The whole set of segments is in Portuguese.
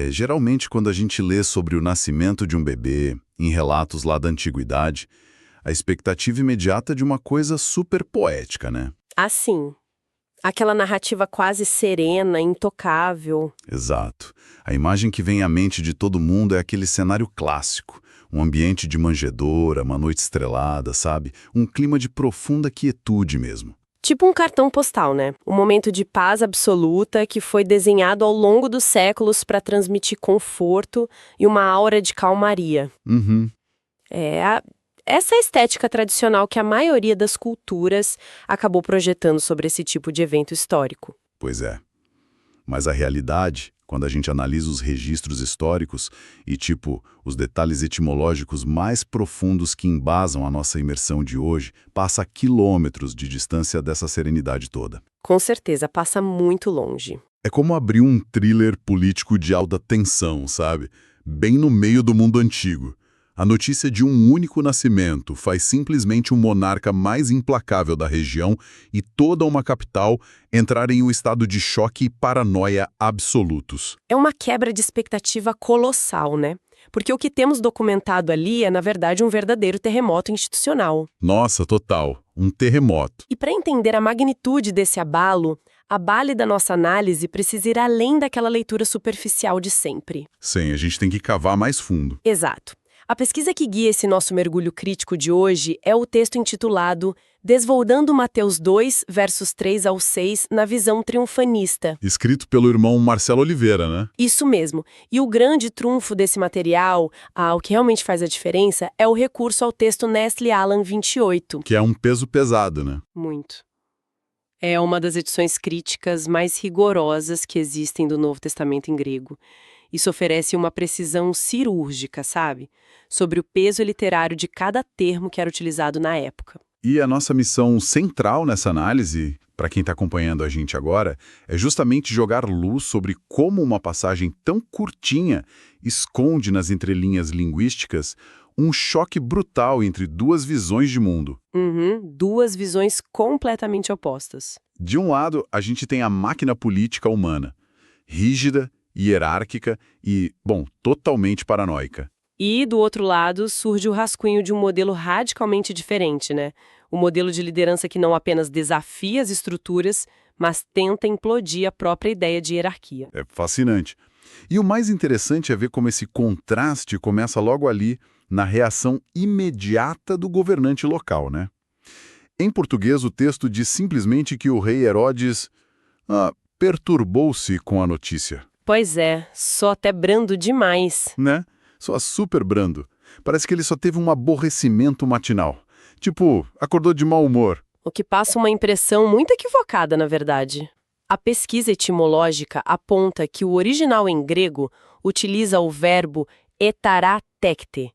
Geralmente, quando a gente lê sobre o nascimento de um bebê, em relatos lá da antiguidade, a expectativa imediata é de uma coisa super poética, né? Assim, aquela narrativa quase serena, intocável. Exato. A imagem que vem à mente de todo mundo é aquele cenário clássico. Um ambiente de manjedoura, uma noite estrelada, sabe? Um clima de profunda quietude mesmo. Tipo um cartão postal, né? Um momento de paz absoluta que foi desenhado ao longo dos séculos para transmitir conforto e uma aura de calmaria. Uhum. É essa estética tradicional que a maioria das culturas acabou projetando sobre esse tipo de evento histórico. Pois é. Mas a realidade, quando a gente analisa os registros históricos e, os detalhes etimológicos mais profundos que embasam a nossa imersão de hoje, passa quilômetros de distância dessa serenidade toda. Com certeza, passa muito longe. É como abrir um thriller político de alta tensão, sabe? Bem no meio do mundo antigo. A notícia de um único nascimento faz simplesmente o monarca mais implacável da região e toda uma capital entrar em um estado de choque e paranoia absolutos. É uma quebra de expectativa colossal, né? Porque o que temos documentado ali é, na verdade, um verdadeiro terremoto institucional. Nossa, total. Um terremoto. E para entender a magnitude desse abalo, a base da nossa análise precisa ir além daquela leitura superficial de sempre. Sim, a gente tem que cavar mais fundo. Exato. A pesquisa que guia esse nosso mergulho crítico de hoje é o texto intitulado Desvendando Mateus 2, versos 3 ao 6, na visão triunfanista. Escrito pelo irmão Marcelo Oliveira, né? Isso mesmo. E o grande trunfo desse material, o que realmente faz a diferença, é o recurso ao texto Nestle Aland 28. Que é um peso pesado, né? Muito. É uma das edições críticas mais rigorosas que existem do Novo Testamento em grego. Isso oferece uma precisão cirúrgica, sabe? Sobre o peso literário de cada termo que era utilizado na época. E a nossa missão central nessa análise, para quem está acompanhando a gente agora, é justamente jogar luz sobre como uma passagem tão curtinha esconde nas entrelinhas linguísticas um choque brutal entre duas visões de mundo. Duas visões completamente opostas. De um lado, a gente tem a máquina política humana, rígida, hierárquica e, totalmente paranoica. E, do outro lado, surge o rascunho de um modelo radicalmente diferente, né? Um modelo de liderança que não apenas desafia as estruturas, mas tenta implodir a própria ideia de hierarquia. É fascinante. E o mais interessante é ver como esse contraste começa logo ali, na reação imediata do governante local, né? Em português, o texto diz simplesmente que o rei Herodes perturbou-se com a notícia. Pois é, só até brando demais. Né? Só super brando. Parece que ele só teve um aborrecimento matinal. Acordou de mau humor. O que passa uma impressão muito equivocada, na verdade. A pesquisa etimológica aponta que o original em grego utiliza o verbo etaratecte.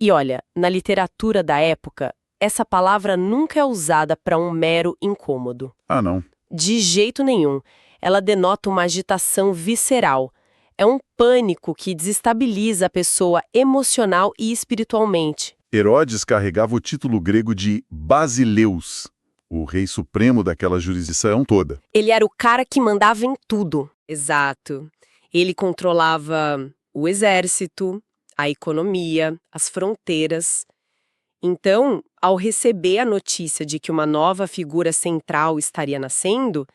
E olha, na literatura da época, essa palavra nunca é usada para um mero incômodo. Ah, não. De jeito nenhum. Ela denota uma agitação visceral. É um pânico que desestabiliza a pessoa emocional e espiritualmente. Herodes carregava o título grego de Basileus, o rei supremo daquela jurisdição toda. Ele era o cara que mandava em tudo. Exato. Ele controlava o exército, a economia, as fronteiras. Então, ao receber a notícia de que uma nova figura central estaria nascendo,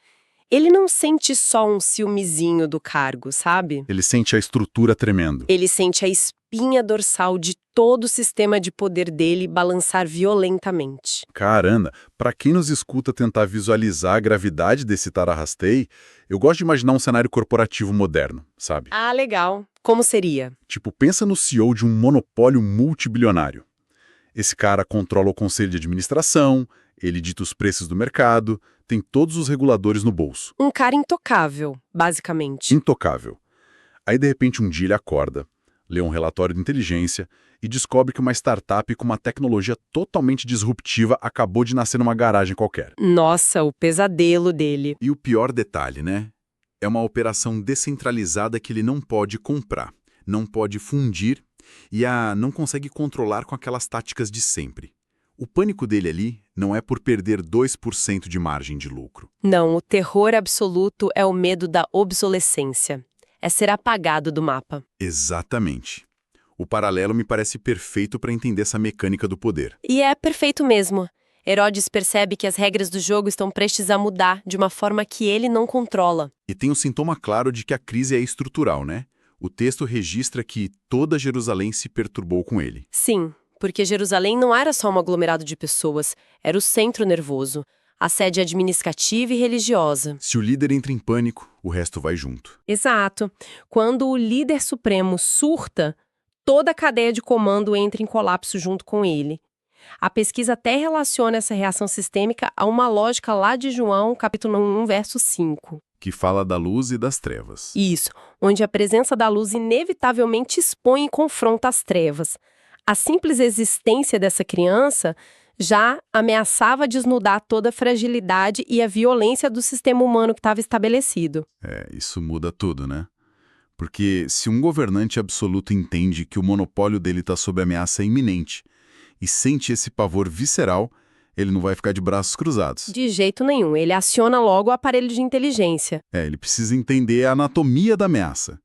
ele não sente só um ciúmezinho do cargo, sabe? Ele sente a estrutura tremendo. Ele sente a espinha dorsal de todo o sistema de poder dele balançar violentamente. Caramba, para quem nos escuta tentar visualizar a gravidade desse tararrastei, eu gosto de imaginar um cenário corporativo moderno, sabe? Ah, legal. Como seria? Pensa no CEO de um monopólio multibilionário. Esse cara controla o conselho de administração, ele dita os preços do mercado, tem todos os reguladores no bolso. Um cara intocável, basicamente. Intocável. Aí, de repente, um dia ele acorda, lê um relatório de inteligência e descobre que uma startup com uma tecnologia totalmente disruptiva acabou de nascer numa garagem qualquer. Nossa, o pesadelo dele. E o pior detalhe, né? É uma operação descentralizada que ele não pode comprar, não pode fundir e não consegue controlar com aquelas táticas de sempre. O pânico dele ali não é por perder 2% de margem de lucro. Não, o terror absoluto é o medo da obsolescência. é ser apagado do mapa. Exatamente. O paralelo me parece perfeito para entender essa mecânica do poder. E é perfeito mesmo. Herodes percebe que as regras do jogo estão prestes a mudar de uma forma que ele não controla. E tem um sintoma claro de que a crise é estrutural, né? O texto registra que toda Jerusalém se perturbou com ele. Sim, porque Jerusalém não era só um aglomerado de pessoas, era o centro nervoso, a sede administrativa e religiosa. Se o líder entra em pânico, o resto vai junto. Exato. Quando o líder supremo surta, toda a cadeia de comando entra em colapso junto com ele. A pesquisa até relaciona essa reação sistêmica a uma lógica lá de João, capítulo 1, verso 5. Que fala da luz e das trevas. Isso, onde a presença da luz inevitavelmente expõe e confronta as trevas. A simples existência dessa criança já ameaçava desnudar toda a fragilidade e a violência do sistema humano que estava estabelecido. Isso muda tudo, né? Porque se um governante absoluto entende que o monopólio dele está sob ameaça iminente e sente esse pavor visceral, ele não vai ficar de braços cruzados. De jeito nenhum, ele aciona logo o aparelho de inteligência. Ele precisa entender a anatomia da ameaça.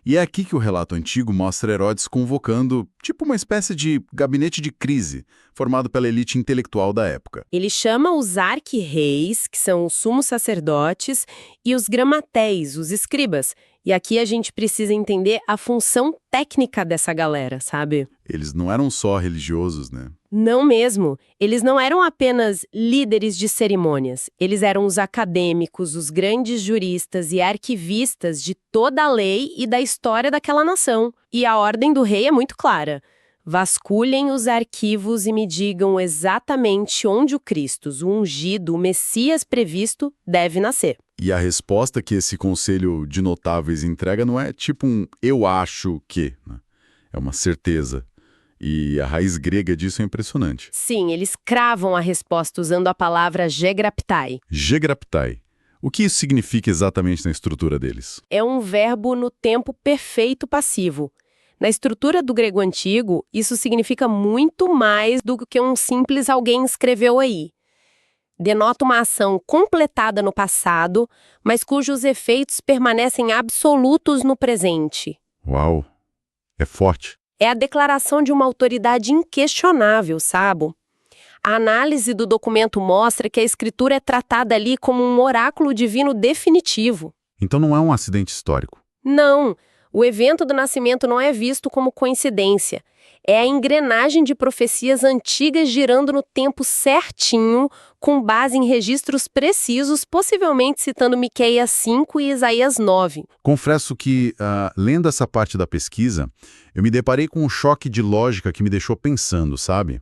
E é aqui que o relato antigo mostra Herodes convocando, tipo uma espécie de gabinete de crise, formado pela elite intelectual da época. Ele chama os arqui-reis, que são os sumos sacerdotes, e os gramatéis, os escribas. E aqui a gente precisa entender a função técnica dessa galera, sabe? Eles não eram só religiosos, né? Não mesmo. Eles não eram apenas líderes de cerimônias. Eles eram os acadêmicos, os grandes juristas e arquivistas de toda a lei e da história daquela nação. E a ordem do rei é muito clara. Vasculhem os arquivos e me digam exatamente onde o Cristo, o ungido, o Messias previsto, deve nascer. E a resposta que esse conselho de notáveis entrega não é tipo um eu acho que, né? É uma certeza. E a raiz grega disso é impressionante. Sim, eles cravam a resposta usando a palavra gegraptai. Gegraptai. O que isso significa exatamente na estrutura deles? É um verbo no tempo perfeito passivo. Na estrutura do grego antigo, isso significa muito mais do que um simples alguém escreveu aí. Denota uma ação completada no passado, mas cujos efeitos permanecem absolutos no presente. Uau! É forte. É a declaração de uma autoridade inquestionável, sabe? A análise do documento mostra que a escritura é tratada ali como um oráculo divino definitivo. Então não é um acidente histórico. Não, o evento do nascimento não é visto como coincidência. É a engrenagem de profecias antigas girando no tempo certinho, com base em registros precisos, possivelmente citando Miqueias 5 e Isaías 9. Confesso que, lendo essa parte da pesquisa, eu me deparei com um choque de lógica que me deixou pensando, sabe?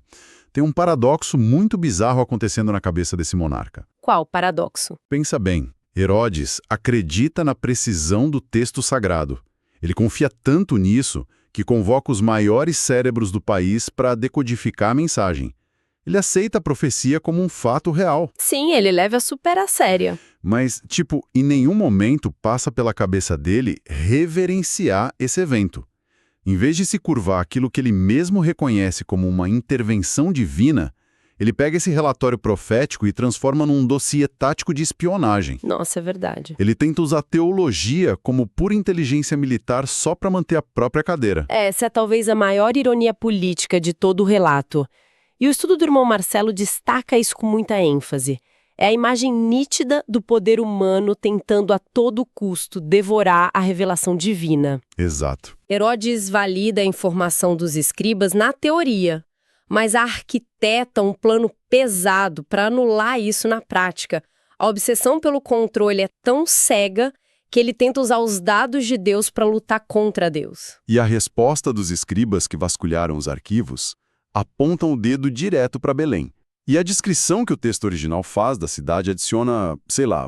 Tem um paradoxo muito bizarro acontecendo na cabeça desse monarca. Qual paradoxo? Pensa bem, Herodes acredita na precisão do texto sagrado. Ele confia tanto nisso que convoca os maiores cérebros do país para decodificar a mensagem. Ele aceita a profecia como um fato real. Sim, ele leva super a sério. Mas, em nenhum momento passa pela cabeça dele reverenciar esse evento. Em vez de se curvar aquilo que ele mesmo reconhece como uma intervenção divina, ele pega esse relatório profético e transforma num dossiê tático de espionagem. Nossa, é verdade. Ele tenta usar teologia como pura inteligência militar só para manter a própria cadeira. Essa é talvez a maior ironia política de todo o relato. E o estudo do irmão Marcelo destaca isso com muita ênfase. É a imagem nítida do poder humano tentando a todo custo devorar a revelação divina. Exato. Herodes valida a informação dos escribas na teoria, mas arquiteta um plano pesado para anular isso na prática. A obsessão pelo controle é tão cega que ele tenta usar os dados de Deus para lutar contra Deus. E a resposta dos escribas que vasculharam os arquivos apontam o dedo direto para Belém. E a descrição que o texto original faz da cidade adiciona,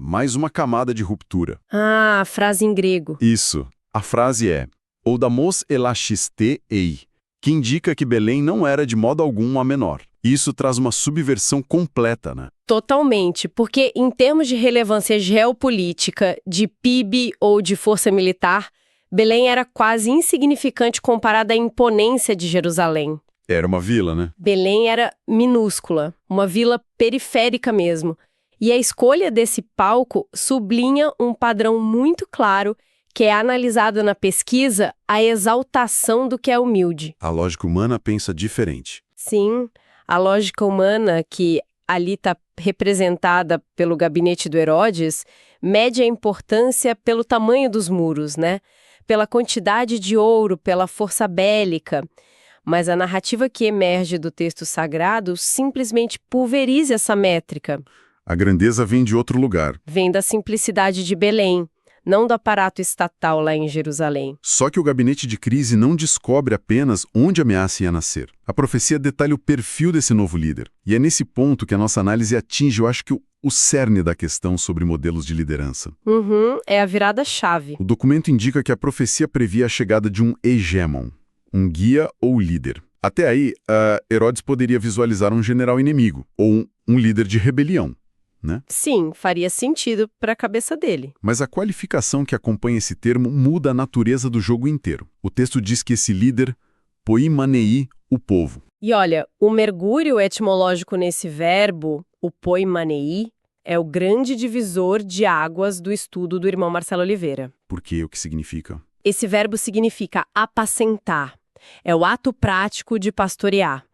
mais uma camada de ruptura. Ah, a frase em grego. Isso. A frase é «Oudamos elachiste ei», que indica que Belém não era de modo algum a menor. Isso traz uma subversão completa, né? Totalmente, porque em termos de relevância geopolítica, de PIB ou de força militar, Belém era quase insignificante comparada à imponência de Jerusalém. Era uma vila, né? Belém era minúscula, uma vila periférica mesmo. E a escolha desse palco sublinha um padrão muito claro que é analisada na pesquisa a exaltação do que é humilde. A lógica humana pensa diferente. Sim, a lógica humana, que ali está representada pelo gabinete do Herodes, mede a importância pelo tamanho dos muros, né? Pela quantidade de ouro, pela força bélica. Mas a narrativa que emerge do texto sagrado simplesmente pulveriza essa métrica. A grandeza vem de outro lugar. Vem da simplicidade de Belém, não do aparato estatal lá em Jerusalém. Só que o gabinete de crise não descobre apenas onde a ameaça ia nascer. A profecia detalha o perfil desse novo líder. E é nesse ponto que a nossa análise atinge, eu acho que o cerne da questão sobre modelos de liderança. É a virada-chave. O documento indica que a profecia previa a chegada de um hegemon, um guia ou líder. Até aí, Herodes poderia visualizar um general inimigo, ou um líder de rebelião, né? Sim, faria sentido para a cabeça dele. Mas a qualificação que acompanha esse termo muda a natureza do jogo inteiro. O texto diz que esse líder poimanei o povo. E olha, o mergulho etimológico nesse verbo, o poimanei, é o grande divisor de águas do estudo do irmão Marcelo Oliveira. Por quê? O que significa? Esse verbo significa apacentar. É o ato prático de pastorear.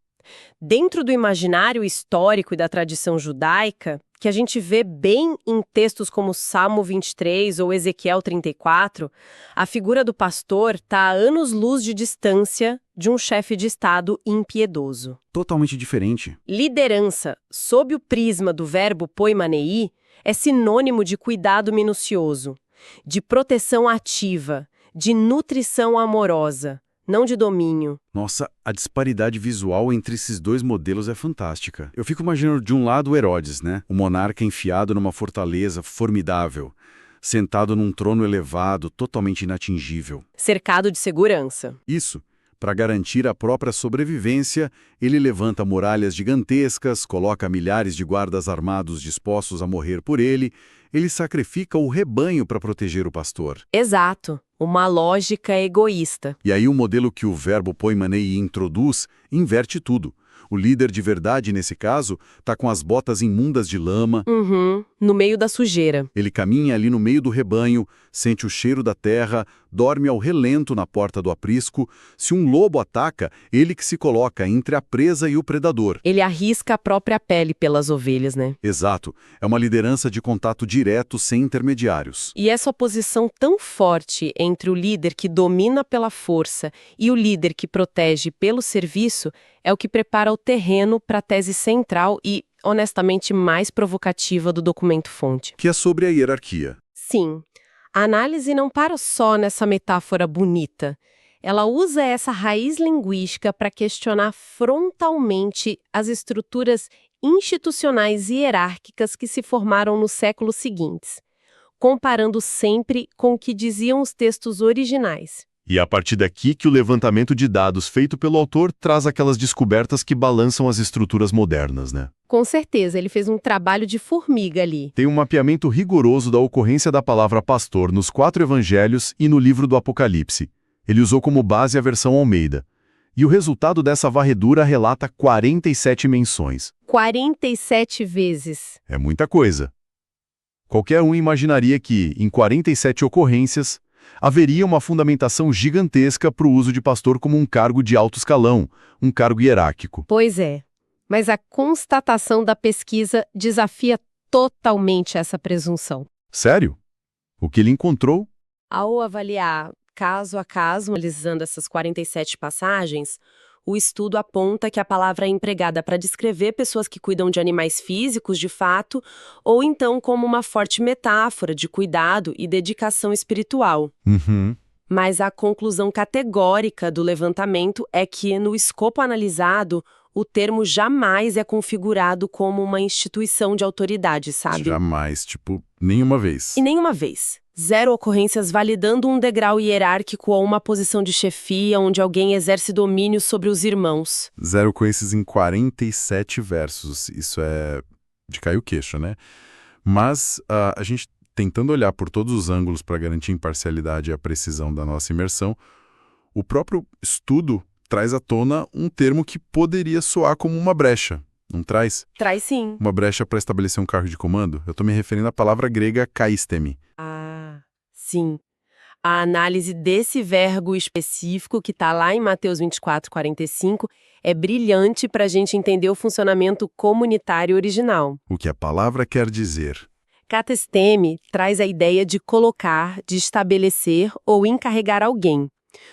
Dentro do imaginário histórico e da tradição judaica, que a gente vê bem em textos como Salmo 23 ou Ezequiel 34, a figura do pastor está a anos-luz de distância de um chefe de Estado impiedoso. Totalmente diferente. Liderança, sob o prisma do verbo poimanei, é sinônimo de cuidado minucioso, de proteção ativa, de nutrição amorosa, não de domínio. Nossa, a disparidade visual entre esses dois modelos é fantástica. Eu fico imaginando de um lado o Herodes, né? O monarca enfiado numa fortaleza formidável, sentado num trono elevado, totalmente inatingível. Cercado de segurança. Isso. Para garantir a própria sobrevivência, ele levanta muralhas gigantescas, coloca milhares de guardas armados dispostos a morrer por ele, ele sacrifica o rebanho para proteger o pastor. Exato. Uma lógica egoísta. E aí o modelo que o verbo poimanei introduz inverte tudo. O líder de verdade, nesse caso, está com as botas imundas de lama. No meio da sujeira. Ele caminha ali no meio do rebanho, sente o cheiro da terra, dorme ao relento na porta do aprisco. Se um lobo ataca, ele que se coloca entre a presa e o predador. Ele arrisca a própria pele pelas ovelhas, né? Exato. É uma liderança de contato direto, sem intermediários. E essa oposição tão forte entre o líder que domina pela força e o líder que protege pelo serviço é o que prepara o terreno para a tese central e, honestamente, mais provocativa do documento-fonte. Que é sobre a hierarquia. Sim, a análise não para só nessa metáfora bonita. Ela usa essa raiz linguística para questionar frontalmente as estruturas institucionais e hierárquicas que se formaram nos séculos seguintes, comparando sempre com o que diziam os textos originais. E é a partir daqui que o levantamento de dados feito pelo autor traz aquelas descobertas que balançam as estruturas modernas, né? Com certeza, ele fez um trabalho de formiga ali. Tem um mapeamento rigoroso da ocorrência da palavra pastor nos 4 evangelhos e no livro do Apocalipse. Ele usou como base a versão Almeida. E o resultado dessa varredura relata 47 menções. 47 vezes. É muita coisa. Qualquer um imaginaria que, em 47 ocorrências, haveria uma fundamentação gigantesca para o uso de pastor como um cargo de alto escalão, um cargo hierárquico. Pois é, mas a constatação da pesquisa desafia totalmente essa presunção. Sério? O que ele encontrou? Ao avaliar caso a caso, analisando essas 47 passagens, o estudo aponta que a palavra é empregada para descrever pessoas que cuidam de animais físicos, de fato, ou então como uma forte metáfora de cuidado e dedicação espiritual. Mas a conclusão categórica do levantamento é que, no escopo analisado, o termo jamais é configurado como uma instituição de autoridade, sabe? Jamais, nenhuma vez. E nenhuma vez. 0 ocorrências validando um degrau hierárquico ou uma posição de chefia onde alguém exerce domínio sobre os irmãos. 0 ocorrências em 47 versos. Isso é de cair o queixo, né? Mas a gente, tentando olhar por todos os ângulos para garantir a imparcialidade e a precisão da nossa imersão, o próprio estudo traz à tona um termo que poderia soar como uma brecha. Não traz? Traz sim. Uma brecha para estabelecer um cargo de comando? Eu estou me referindo à palavra grega kaistemi. Ah, sim. A análise desse verbo específico que está lá em Mateus 24:45 é brilhante para a gente entender o funcionamento comunitário original. O que a palavra quer dizer? Catesteme traz a ideia de colocar, de estabelecer ou encarregar alguém.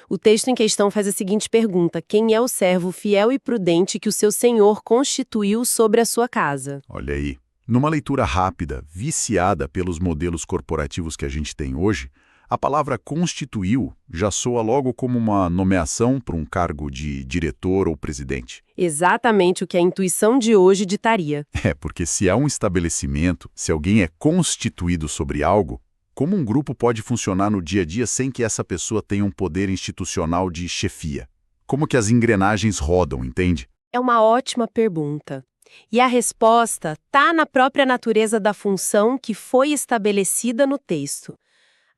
O texto em questão faz a seguinte pergunta: quem é o servo fiel e prudente que o seu senhor constituiu sobre a sua casa? Olha aí. Numa leitura rápida, viciada pelos modelos corporativos que a gente tem hoje, a palavra constituiu já soa logo como uma nomeação para um cargo de diretor ou presidente. Exatamente o que a intuição de hoje ditaria. É, porque se há um estabelecimento, se alguém é constituído sobre algo, como um grupo pode funcionar no dia a dia sem que essa pessoa tenha um poder institucional de chefia? Como que as engrenagens rodam, entende? É uma ótima pergunta. E a resposta está na própria natureza da função que foi estabelecida no texto.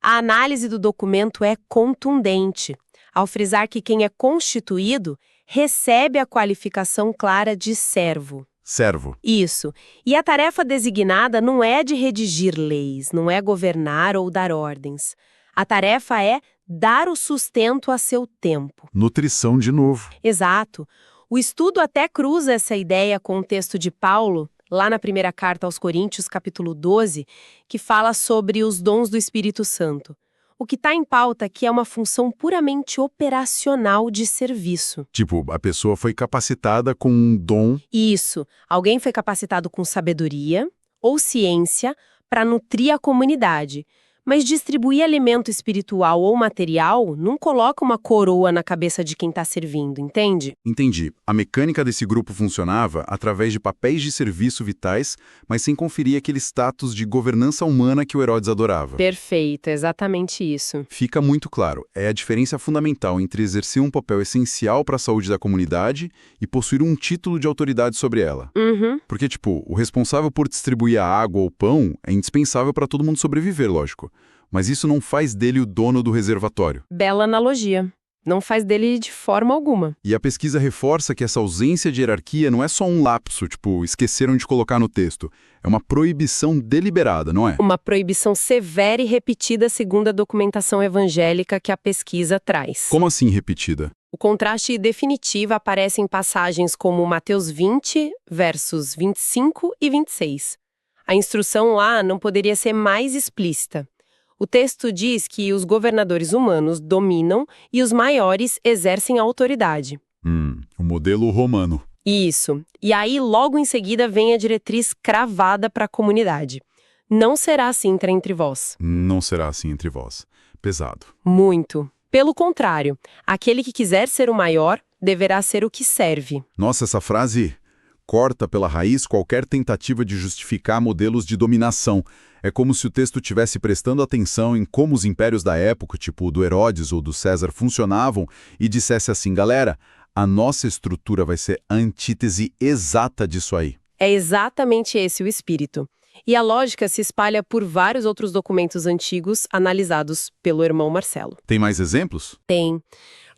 A análise do documento é contundente, ao frisar que quem é constituído recebe a qualificação clara de servo. Servo. Isso. E a tarefa designada não é de redigir leis, não é governar ou dar ordens. A tarefa é dar o sustento a seu tempo. Nutrição de novo. Exato. O estudo até cruza essa ideia com o texto de Paulo, lá na primeira carta aos Coríntios, capítulo 12, que fala sobre os dons do Espírito Santo. O que está em pauta aqui é uma função puramente operacional de serviço. Tipo, a pessoa foi capacitada com um dom. Isso. Alguém foi capacitado com sabedoria ou ciência para nutrir a comunidade. Mas distribuir alimento espiritual ou material não coloca uma coroa na cabeça de quem está servindo, entende? Entendi. A mecânica desse grupo funcionava através de papéis de serviço vitais, mas sem conferir aquele status de governança humana que o Herodes adorava. Perfeito, exatamente isso. Fica muito claro, é a diferença fundamental entre exercer um papel essencial para a saúde da comunidade e possuir um título de autoridade sobre ela. Uhum. Porque, tipo, o responsável por distribuir a água ou o pão é indispensável para todo mundo sobreviver, lógico. Mas isso não faz dele o dono do reservatório. Bela analogia. Não faz dele de forma alguma. E a pesquisa reforça que essa ausência de hierarquia não é só um lapso, tipo, esqueceram de colocar no texto. É uma proibição deliberada, não é? Uma proibição severa e repetida segundo a documentação evangélica que a pesquisa traz. Como assim repetida? O contraste definitivo aparece em passagens como Mateus 20, versos 25 e 26. A instrução lá não poderia ser mais explícita. O texto diz que os governadores humanos dominam e os maiores exercem a autoridade. O modelo romano. Isso. E aí, logo em seguida, vem a diretriz cravada para a comunidade. Não será assim entre vós. Não será assim entre vós. Pesado. Muito. Pelo contrário, aquele que quiser ser o maior deverá ser o que serve. Nossa, essa frase corta pela raiz qualquer tentativa de justificar modelos de dominação. É como se o texto estivesse prestando atenção em como os impérios da época, tipo o do Herodes ou do César, funcionavam e dissesse assim, galera, a nossa estrutura vai ser a antítese exata disso aí. É exatamente esse o espírito. E a lógica se espalha por vários outros documentos antigos analisados pelo irmão Marcelo. Tem mais exemplos? Tem.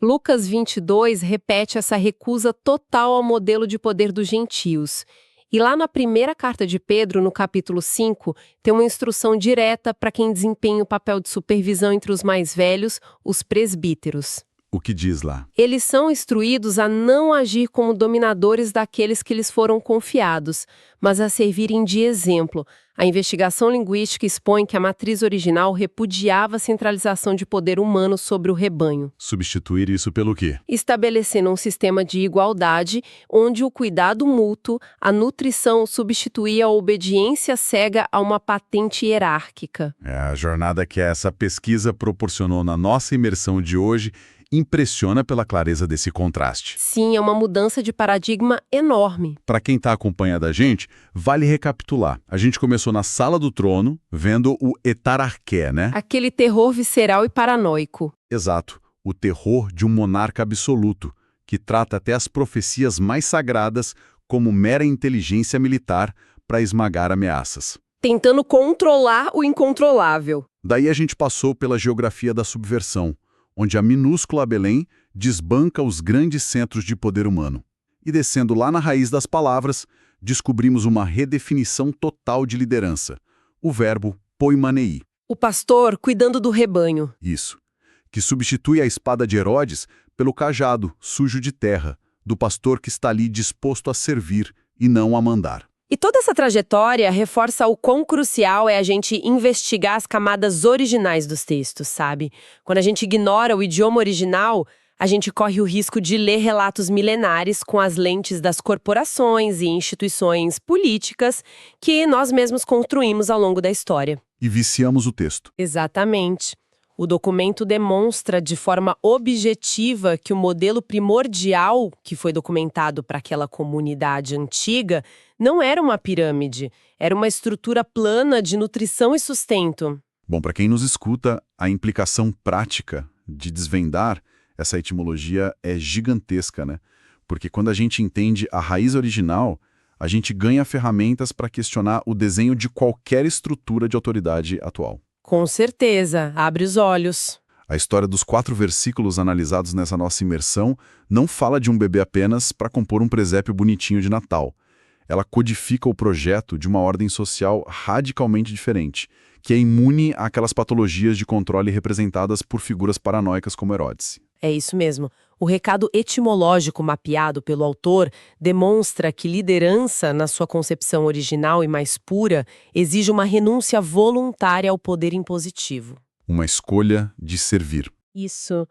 Lucas 22 repete essa recusa total ao modelo de poder dos gentios. E lá na primeira carta de Pedro, no capítulo 5, tem uma instrução direta para quem desempenha o papel de supervisão entre os mais velhos, os presbíteros. O que diz lá? Eles são instruídos a não agir como dominadores daqueles que lhes foram confiados, mas a servirem de exemplo. A investigação linguística expõe que a matriz original repudiava a centralização de poder humano sobre o rebanho, Substituir isso pelo quê? estabelecendo um sistema de igualdade onde o cuidado mútuo, a nutrição substituía a obediência cega a uma patente hierárquica. É a jornada que essa pesquisa proporcionou na nossa imersão de hoje impressiona pela clareza desse contraste. Sim, é uma mudança de paradigma enorme. Para quem está acompanhando a gente, vale recapitular. A gente começou na Sala do Trono, vendo o etararqué, né? Aquele terror visceral e paranoico. Exato, o terror de um monarca absoluto, que trata até as profecias mais sagradas como mera inteligência militar para esmagar ameaças. Tentando controlar o incontrolável. Daí a gente passou pela geografia da subversão, onde a minúscula Belém desbanca os grandes centros de poder humano. E descendo lá na raiz das palavras, descobrimos uma redefinição total de liderança, o verbo poimanei. O pastor cuidando do rebanho. Isso. que substitui a espada de Herodes pelo cajado, sujo de terra, do pastor que está ali disposto a servir e não a mandar. E toda essa trajetória reforça o quão crucial é a gente investigar as camadas originais dos textos, sabe? Quando a gente ignora o idioma original, a gente corre o risco de ler relatos milenares com as lentes das corporações e instituições políticas que nós mesmos construímos ao longo da história. E viciamos o texto. Exatamente. O documento demonstra de forma objetiva que o modelo primordial que foi documentado para aquela comunidade antiga não era uma pirâmide, era uma estrutura plana de nutrição e sustento. Bom, para quem nos escuta, a implicação prática de desvendar essa etimologia é gigantesca, né? Porque quando a gente entende a raiz original, a gente ganha ferramentas para questionar o desenho de qualquer estrutura de autoridade atual. Com certeza, abre os olhos. A história dos 4 versículos analisados nessa nossa imersão não fala de um bebê apenas para compor um presépio bonitinho de Natal. Ela codifica o projeto de uma ordem social radicalmente diferente, que é imune àquelas patologias de controle representadas por figuras paranoicas como Herodes. É isso mesmo. O recado etimológico mapeado pelo autor demonstra que liderança, na sua concepção original e mais pura, exige uma renúncia voluntária ao poder impositivo. Uma escolha de servir. Isso.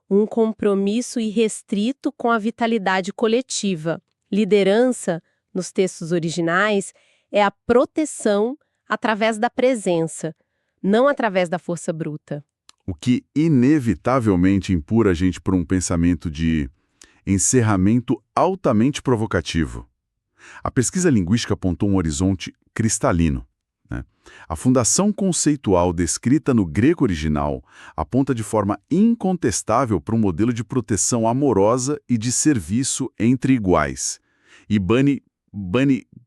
Um compromisso irrestrito com a vitalidade coletiva. Liderança, nos textos originais, é a proteção através da presença, não através da força bruta. O que inevitavelmente empurra a gente por um pensamento de encerramento altamente provocativo. A pesquisa linguística apontou um horizonte cristalino, né? A fundação conceitual descrita no grego original aponta de forma incontestável para um modelo de proteção amorosa e de serviço entre iguais, e bane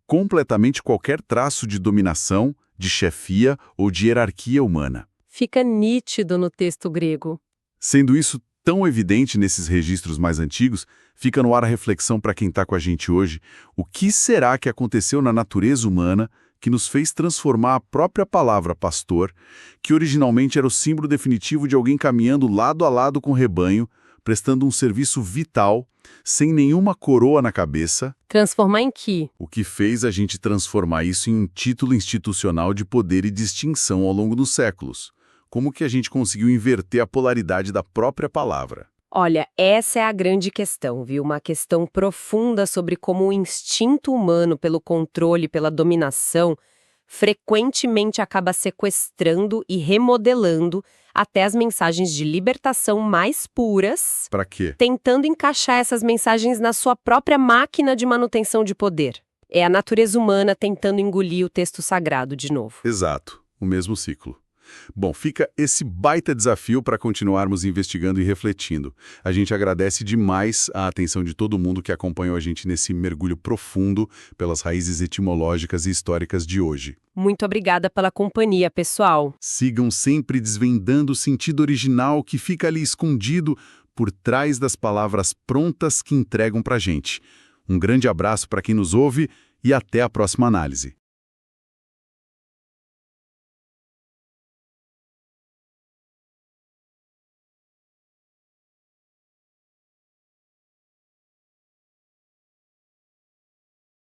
completamente qualquer traço de dominação, de chefia ou de hierarquia humana. Fica nítido no texto grego. Sendo isso tão evidente nesses registros mais antigos, fica no ar a reflexão para quem está com a gente hoje: o que será que aconteceu na natureza humana que nos fez transformar a própria palavra pastor, que originalmente era o símbolo definitivo de alguém caminhando lado a lado com o rebanho, prestando um serviço vital, sem nenhuma coroa na cabeça? Transformar em que? O que fez a gente transformar isso em um título institucional de poder e distinção ao longo dos séculos? Como que a gente conseguiu inverter a polaridade da própria palavra? Olha, essa é a grande questão, viu? Uma questão profunda sobre como o instinto humano pelo controle, pela dominação, frequentemente acaba sequestrando e remodelando até as mensagens de libertação mais puras, Para quê? tentando encaixar essas mensagens na sua própria máquina de manutenção de poder. É a natureza humana tentando engolir o texto sagrado de novo. Exato, o mesmo ciclo. Bom, fica esse baita desafio para continuarmos investigando e refletindo. A gente agradece demais a atenção de todo mundo que acompanhou a gente nesse mergulho profundo pelas raízes etimológicas e históricas de hoje. Muito obrigada pela companhia, pessoal. Sigam sempre desvendando o sentido original que fica ali escondido por trás das palavras prontas que entregam para a gente. Um grande abraço para quem nos ouve e até a próxima análise.